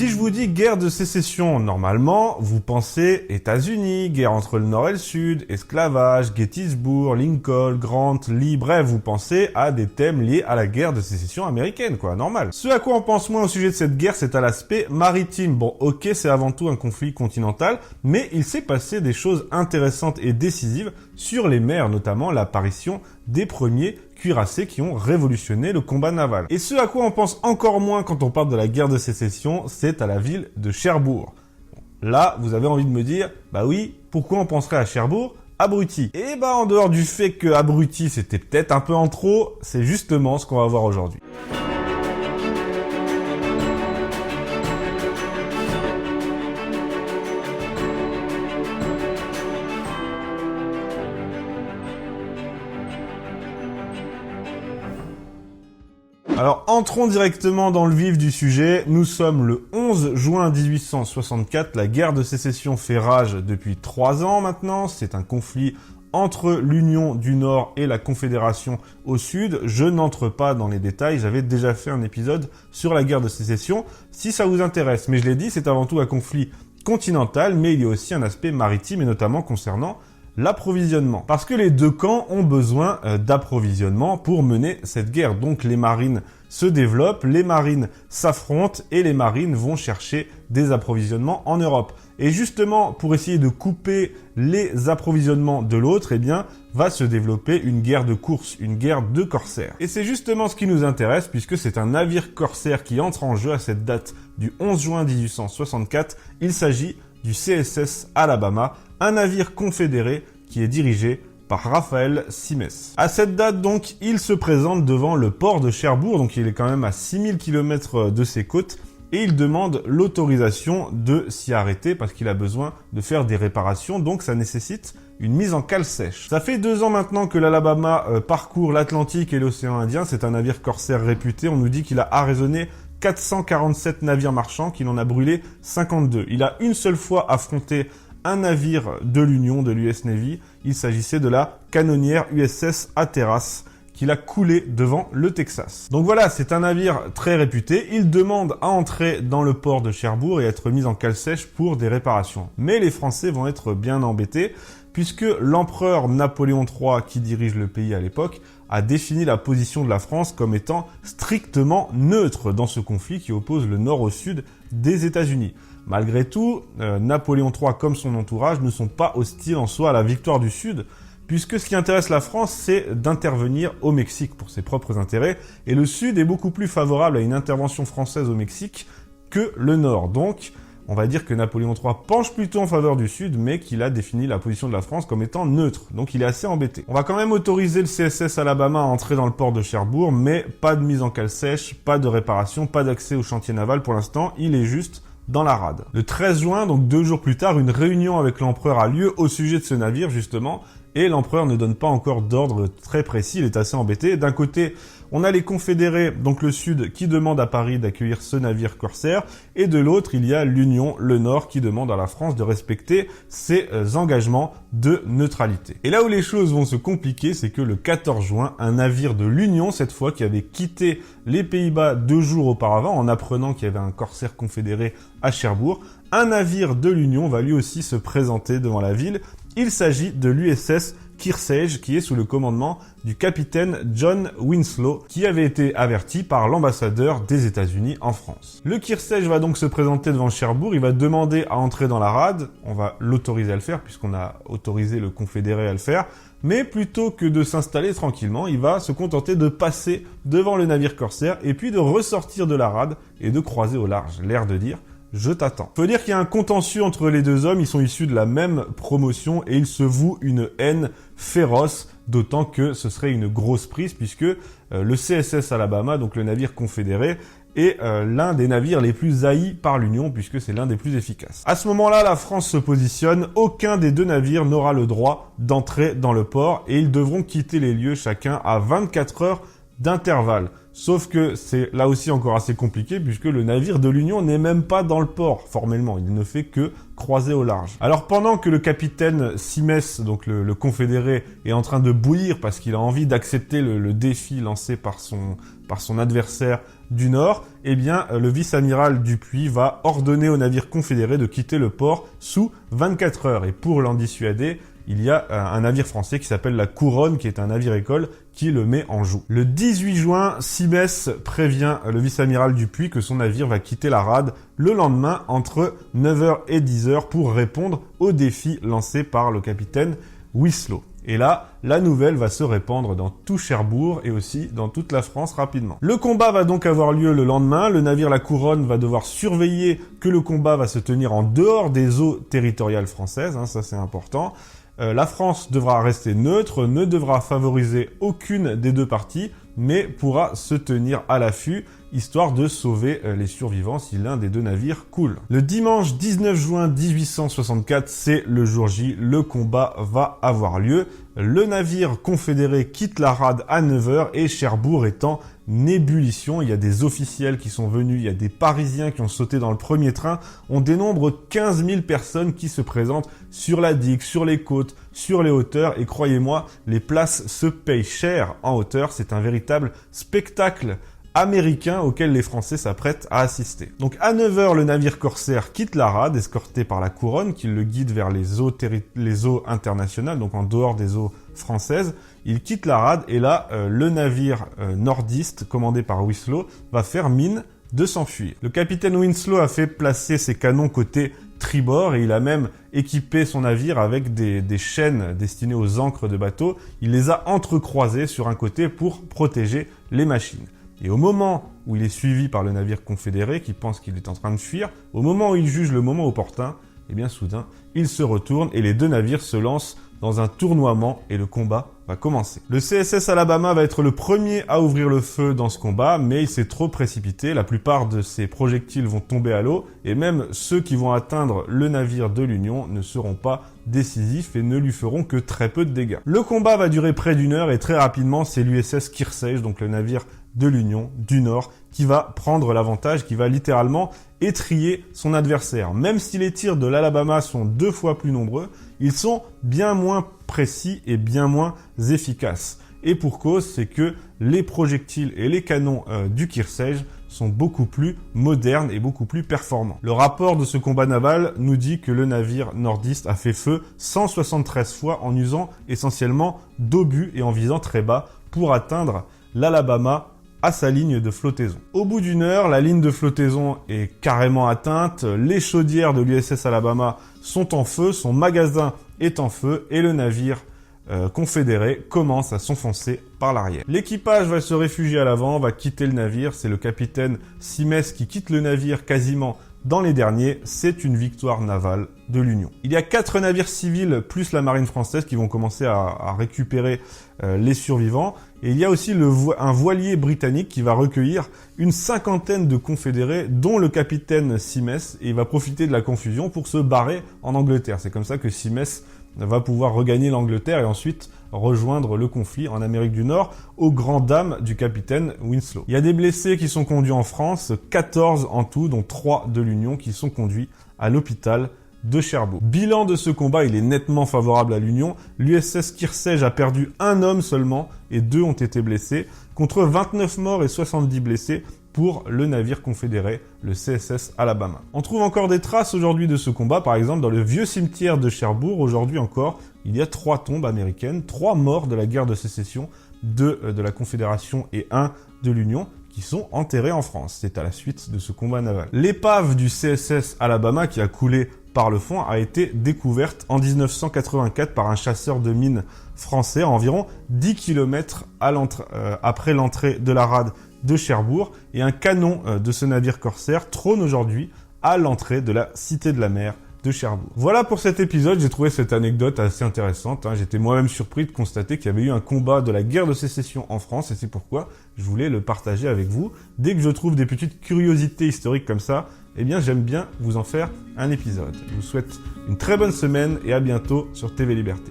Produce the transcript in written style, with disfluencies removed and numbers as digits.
Si je vous dis guerre de sécession, normalement, vous pensez États-Unis, guerre entre le Nord et le Sud, esclavage, Gettysburg, Lincoln, Grant, Lee, bref, vous pensez à des thèmes liés à la guerre de sécession américaine, quoi, normal. Ce à quoi on pense moins au sujet de cette guerre, c'est à l'aspect maritime. Bon, ok, c'est avant tout un conflit continental, mais il s'est passé des choses intéressantes et décisives sur les mers, notamment l'apparition des premiers cuirassés qui ont révolutionné le combat naval. Et ce à quoi on pense encore moins quand on parle de la guerre de sécession, c'est à la ville de Cherbourg. Là, vous avez envie de me dire, bah oui, pourquoi on penserait à Cherbourg? Abruti. Et bah en dehors du fait que abruti c'était peut-être un peu en trop, c'est justement ce qu'on va voir aujourd'hui. Alors, entrons directement dans le vif du sujet. Nous sommes le 11 juin 1864. La guerre de sécession fait rage depuis 3 ans maintenant. C'est un conflit entre l'Union du Nord et la Confédération au Sud. Je n'entre pas dans les détails. J'avais déjà fait un épisode sur la guerre de sécession. Si ça vous intéresse, mais je l'ai dit, c'est avant tout un conflit continental, mais il y a aussi un aspect maritime et notamment concernant l'approvisionnement. Parce que les deux camps ont besoin d'approvisionnement pour mener cette guerre. Donc les marines se développent, les marines s'affrontent et les marines vont chercher des approvisionnements en Europe. Et justement, pour essayer de couper les approvisionnements de l'autre, eh bien, va se développer une guerre de course, une guerre de corsaires. Et c'est justement ce qui nous intéresse puisque c'est un navire corsaire qui entre en jeu à cette date du 11 juin 1864. Il s'agit du CSS Alabama, un navire confédéré qui est dirigé par Raphaël Simes. À cette date, donc, il se présente devant le port de Cherbourg, donc il est quand même à 6000 km de ses côtes, et il demande l'autorisation de s'y arrêter parce qu'il a besoin de faire des réparations, donc ça nécessite une mise en cale sèche. Ça fait 2 ans maintenant que l'Alabama parcourt l'Atlantique et l'océan Indien, c'est un navire corsaire réputé, on nous dit qu'il a arraisonné 447 navires marchands, qu'il en a brûlé 52. Il a une seule fois affronté un navire de l'Union, de l'US Navy. Il s'agissait de la canonnière USS Hatteras, qu'il a coulé devant le Texas. Donc voilà, c'est un navire très réputé. Il demande à entrer dans le port de Cherbourg et être mis en cale sèche pour des réparations. Mais les Français vont être bien embêtés, puisque l'empereur Napoléon III, qui dirige le pays à l'époque, a défini la position de la France comme étant strictement neutre dans ce conflit qui oppose le nord au sud des États-Unis. Malgré tout, Napoléon III comme son entourage ne sont pas hostiles en soi à la victoire du Sud, puisque ce qui intéresse la France, c'est d'intervenir au Mexique pour ses propres intérêts, et le Sud est beaucoup plus favorable à une intervention française au Mexique que le Nord. Donc, on va dire que Napoléon III penche plutôt en faveur du Sud, mais qu'il a défini la position de la France comme étant neutre. Donc il est assez embêté. On va quand même autoriser le CSS Alabama à entrer dans le port de Cherbourg, mais pas de mise en cale sèche, pas de réparation, pas d'accès au chantier naval pour l'instant. Il est juste dans la rade. Le 13 juin, donc 2 jours plus tard, une réunion avec l'empereur a lieu au sujet de ce navire, justement, et l'empereur ne donne pas encore d'ordre très précis, il est assez embêté. D'un côté, on a les confédérés, donc le Sud, qui demandent à Paris d'accueillir ce navire corsaire, et de l'autre, il y a l'Union, le Nord, qui demande à la France de respecter ses engagements de neutralité. Et là où les choses vont se compliquer, c'est que le 14 juin, un navire de l'Union, cette fois, qui avait quitté les Pays-Bas 2 jours auparavant, en apprenant qu'il y avait un corsaire confédéré à Cherbourg, un navire de l'Union va lui aussi se présenter devant la ville. Il s'agit de l'USS Kearsarge, qui est sous le commandement du capitaine John Winslow, qui avait été averti par l'ambassadeur des États-Unis en France. Le Kearsarge va donc se présenter devant Cherbourg, il va demander à entrer dans la rade, on va l'autoriser à le faire puisqu'on a autorisé le confédéré à le faire, mais plutôt que de s'installer tranquillement, il va se contenter de passer devant le navire corsaire et puis de ressortir de la rade et de croiser au large, l'air de dire je t'attends. Faut dire qu'il y a un contentieux entre les deux hommes, ils sont issus de la même promotion et ils se vouent une haine féroce, d'autant que ce serait une grosse prise puisque le CSS Alabama, donc le navire confédéré, est l'un des navires les plus haïs par l'Union puisque c'est l'un des plus efficaces. À ce moment-là, la France se positionne, aucun des deux navires n'aura le droit d'entrer dans le port et ils devront quitter les lieux chacun à 24 heures d'intervalle. Sauf que c'est là aussi encore assez compliqué puisque le navire de l'Union n'est même pas dans le port, formellement. Il ne fait que croiser au large. Alors pendant que le capitaine Simès, donc le confédéré, est en train de bouillir parce qu'il a envie d'accepter le défi lancé par son adversaire du Nord, eh bien le vice-amiral Dupuy va ordonner au navire confédéré de quitter le port sous 24 heures. Et pour l'en dissuader, il y a un navire français qui s'appelle la Couronne, qui est un navire-école, qui le met en joue. Le 18 juin, Simès prévient le vice-amiral Dupuy que son navire va quitter la rade le lendemain entre 9h et 10h pour répondre au défi lancé par le capitaine Winslow. Et là, la nouvelle va se répandre dans tout Cherbourg et aussi dans toute la France rapidement. Le combat va donc avoir lieu le lendemain. Le navire La Couronne va devoir surveiller que le combat va se tenir en dehors des eaux territoriales françaises, ça c'est important. La France devra rester neutre, ne devra favoriser aucune des deux parties, mais pourra se tenir à l'affût, histoire de sauver les survivants si l'un des deux navires coule. Le dimanche 19 juin 1864, c'est le jour J, le combat va avoir lieu. Le navire confédéré quitte la rade à 9h et Cherbourg est en ébullition. Il y a des officiels qui sont venus, il y a des Parisiens qui ont sauté dans le premier train. On dénombre 15 000 personnes qui se présentent sur la digue, sur les côtes, sur les hauteurs. Et croyez-moi, les places se payent cher en hauteur. C'est un véritable spectacle américain auquel les Français s'apprêtent à assister. Donc à 9h, le navire corsaire quitte la rade, escorté par la Couronne, qui le guide vers les eaux internationales, donc en dehors des eaux françaises. Il quitte la rade et là, le navire nordiste, commandé par Winslow, va faire mine de s'enfuir. Le capitaine Winslow a fait placer ses canons côté tribord et il a même équipé son navire avec des chaînes destinées aux ancres de bateau. Il les a entrecroisées sur un côté pour protéger les machines. Et au moment où il est suivi par le navire confédéré qui pense qu'il est en train de fuir, au moment où il juge le moment opportun, eh bien soudain, il se retourne et les deux navires se lancent dans un tournoiement et le combat va commencer. Le CSS Alabama va être le premier à ouvrir le feu dans ce combat, mais il s'est trop précipité. La plupart de ses projectiles vont tomber à l'eau et même ceux qui vont atteindre le navire de l'Union ne seront pas décisifs et ne lui feront que très peu de dégâts. Le combat va durer près d'1 heure et très rapidement, c'est l'USS Kearsarge, donc le navire de l'Union du Nord, qui va prendre l'avantage, qui va littéralement étriller son adversaire. Même si les tirs de l'Alabama sont 2 fois plus nombreux, ils sont bien moins précis et bien moins efficaces. Et pour cause, c'est que les projectiles et les canons du Kearsarge sont beaucoup plus modernes et beaucoup plus performants. Le rapport de ce combat naval nous dit que le navire nordiste a fait feu 173 fois en usant essentiellement d'obus et en visant très bas pour atteindre l'Alabama à sa ligne de flottaison. Au bout d'1 heure, la ligne de flottaison est carrément atteinte, les chaudières de l'USS Alabama sont en feu, son magasin est en feu et le navire confédéré commence à s'enfoncer par l'arrière. L'équipage va se réfugier à l'avant, va quitter le navire, c'est le capitaine Simès qui quitte le navire quasiment dans les derniers, c'est une victoire navale de l'Union. Il y a 4 navires civils plus la marine française qui vont commencer à récupérer les survivants. Et il y a aussi un voilier britannique qui va recueillir une 50aine de confédérés, dont le capitaine Simès, et il va profiter de la confusion pour se barrer en Angleterre. C'est comme ça que Simès va pouvoir regagner l'Angleterre et ensuite rejoindre le conflit en Amérique du Nord aux grandes dames du capitaine Winslow. Il y a des blessés qui sont conduits en France, 14 en tout, dont 3 de l'Union qui sont conduits à l'hôpital de Cherbourg. Bilan de ce combat, il est nettement favorable à l'Union. L'USS Kearsarge a perdu 1 homme seulement et 2 ont été blessés, contre 29 morts et 70 blessés pour le navire confédéré, le CSS Alabama. On trouve encore des traces aujourd'hui de ce combat, par exemple dans le vieux cimetière de Cherbourg. Aujourd'hui encore, il y a 3 tombes américaines, 3 morts de la guerre de sécession, 2 de la Confédération et 1 de l'Union, qui sont enterrés en France. C'est à la suite de ce combat naval. L'épave du CSS Alabama, qui a coulé par le fond, a été découverte en 1984 par un chasseur de mines français à environ 10 km après l'entrée de la rade de Cherbourg, et un canon de ce navire corsaire trône aujourd'hui à l'entrée de la Cité de la Mer de Cherbourg. Voilà pour cet épisode, j'ai trouvé cette anecdote assez intéressante. J'étais moi-même surpris de constater qu'il y avait eu un combat de la guerre de sécession en France, et c'est pourquoi je voulais le partager avec vous. Dès que je trouve des petites curiosités historiques comme ça, eh bien j'aime bien vous en faire un épisode. Je vous souhaite une très bonne semaine et à bientôt sur TV Liberté.